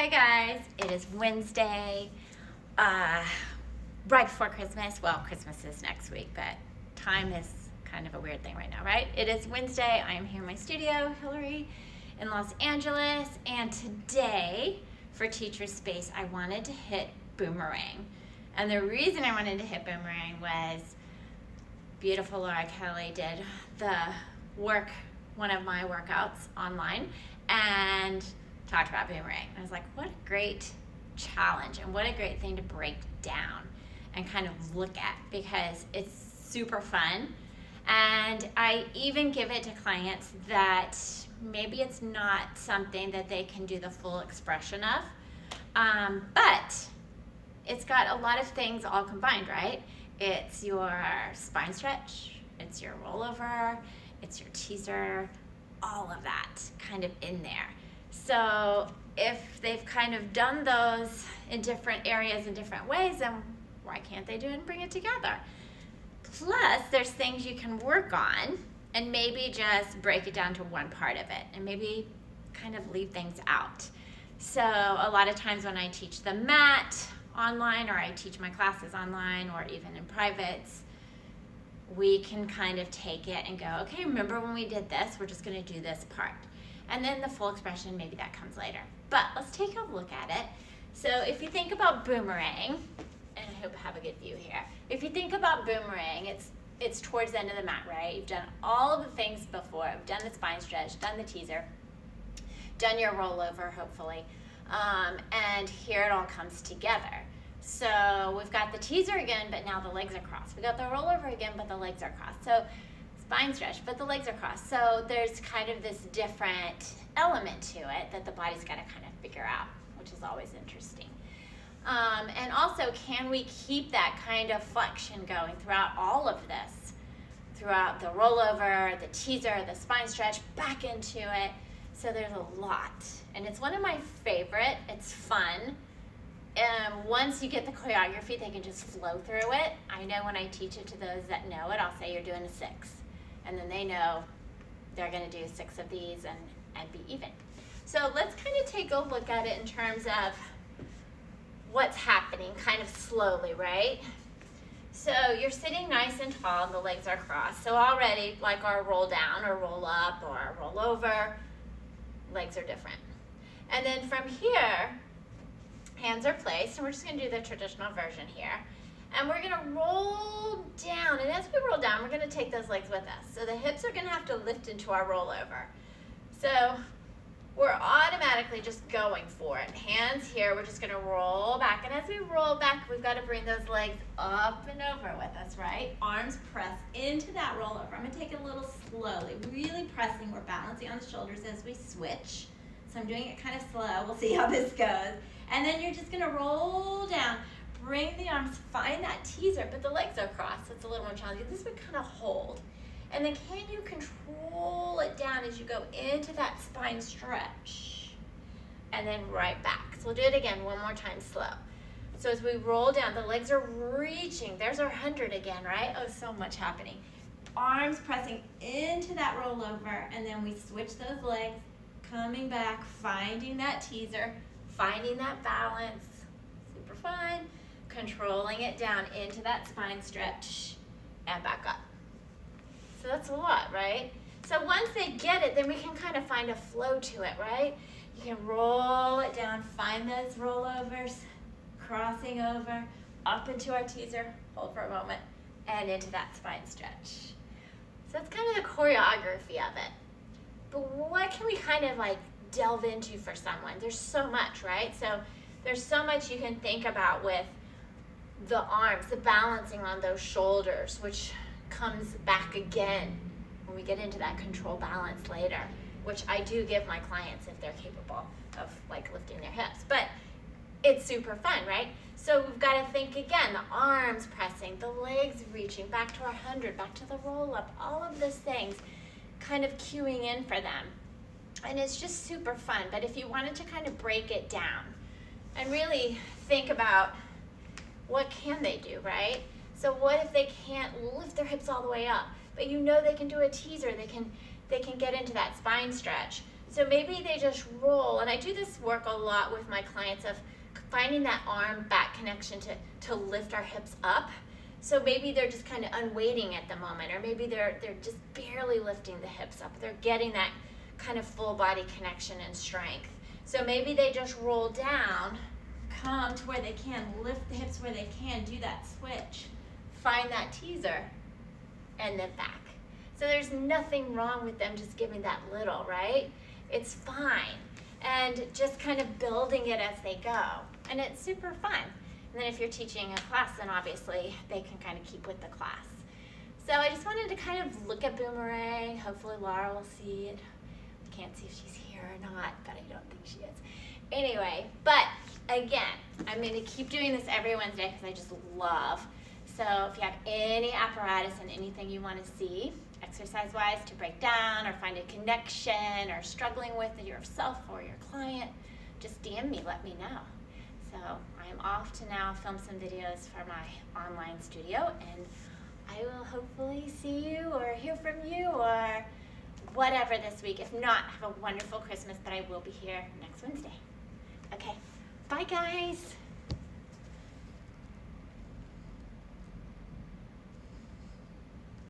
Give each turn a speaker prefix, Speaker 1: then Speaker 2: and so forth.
Speaker 1: Hi guys, it is Wednesday, right before Christmas. Well, Christmas is next week, but time is kind of a weird thing right now, right? It is Wednesday. I am here in my studio, Hillary, in Los Angeles, and today for Teacher Space, I wanted to hit Boomerang. And the reason I wanted to hit Boomerang was beautiful Laura Kelly did one of my workouts online, and talked about Boomerang. And I was like, what a great challenge and what a great thing to break down and kind of look at, because it's super fun. And I even give it to clients that maybe it's not something that they can do the full expression of, but it's got a lot of things all combined, right? It's your spine stretch, it's your rollover, it's your teaser, all of that kind of in there. So if they've kind of done those in different areas in different ways, then why can't they do it and bring it together? Plus, there's things you can work on and maybe just break it down to one part of it and maybe kind of leave things out. So a lot of times when I teach the mat online, or I teach my classes online, or even in privates, we can kind of take it and go, okay, remember when we did this? We're just going to do this part. And then the full expression, maybe that comes later. But let's take a look at it. So if you think about Boomerang, and I hope I have a good view here. If you think about Boomerang, it's towards the end of the mat, right? You've done all of the things before. You've done the spine stretch, done the teaser, done your rollover, hopefully. And here it all comes together. So we've got the teaser again, but now the legs are crossed. We got the rollover again, but the legs are crossed. So spine stretch, but the legs are crossed. So there's kind of this different element to it that the body's got to kind of figure out, which is always interesting. And also, can we keep that kind of flexion going throughout all of this? Throughout the rollover, the teaser, the spine stretch, back into it. So there's a lot. And it's one of my favorite. It's fun. Once you get the choreography, they can just flow through it. I know when I teach it to those that know it, I'll say you're doing a 6. And then they know they're going to do 6 of these and be even. So let's kind of take a look at it in terms of what's happening kind of slowly, right? So you're sitting nice and tall and the legs are crossed. So already, like our roll down or roll up or roll over, legs are different. And then from here, hands are placed, and we're just going to do the traditional version here. And we're going to roll down, and as we roll down, we're going to take those legs with us. So the hips are going to have to lift into our rollover. So we're automatically just going for it. Hands here, we're just going to roll back. And as we roll back, we've got to bring those legs up and over with us, right? Arms press into that rollover. I'm going to take it a little slowly, really pressing. We're balancing on the shoulders as we switch. So I'm doing it kind of slow. We'll see how this goes. And then you're just going to roll down. Bring the arms, find that teaser, but the legs are crossed, so it's a little more challenging. This would kind of hold. And then can you control it down as you go into that spine stretch? And then right back. So we'll do it again one more time slow. So as we roll down, the legs are reaching. There's our 100 again, right? Oh, so much happening. Arms pressing into that rollover, and then we switch those legs, coming back, finding that teaser, finding that balance. Super fun. Controlling it down into that spine stretch and back up. So that's a lot, right? So once they get it, then we can kind of find a flow to it, right? You can roll it down, find those rollovers, crossing over, up into our teaser, hold for a moment, and into that spine stretch. So that's kind of the choreography of it. But what can we kind of like delve into for someone? There's so much, right? So there's so much you can think about with the arms, the balancing on those shoulders, which comes back again when we get into that control balance later, which I do give my clients if they're capable of like lifting their hips. But it's super fun, right? So we've got to think again, the arms pressing, the legs reaching, back to our 100, back to the roll up, all of those things kind of cueing in for them. And it's just super fun. But if you wanted to kind of break it down and really think about what can they do, right? So what if they can't lift their hips all the way up, but you know they can do a teaser, they can get into that spine stretch. So maybe they just roll, and I do this work a lot with my clients of finding that arm back connection to lift our hips up. So maybe they're just kind of unweighting at the moment, or maybe they're just barely lifting the hips up. They're getting that kind of full body connection and strength. So maybe they just roll down, come to where they can, lift the hips where they can, do that switch, find that teaser, and then back. So there's nothing wrong with them just giving that little, right? It's fine. And just kind of building it as they go. And it's super fun. And then if you're teaching a class, then obviously they can kind of keep with the class. So I just wanted to kind of look at Boomerang. Hopefully Laura will see it. I can't see if she's here or not, but I don't think she is. Anyway, but again, I'm going to keep doing this every Wednesday because I just love. So if you have any apparatus and anything you want to see, exercise-wise, to break down or find a connection or struggling with yourself or your client, just DM me, let me know. So I'm off to now film some videos for my online studio, and I will hopefully see you or hear from you or whatever this week. If not, have a wonderful Christmas, but I will be here next Wednesday. Okay, bye guys.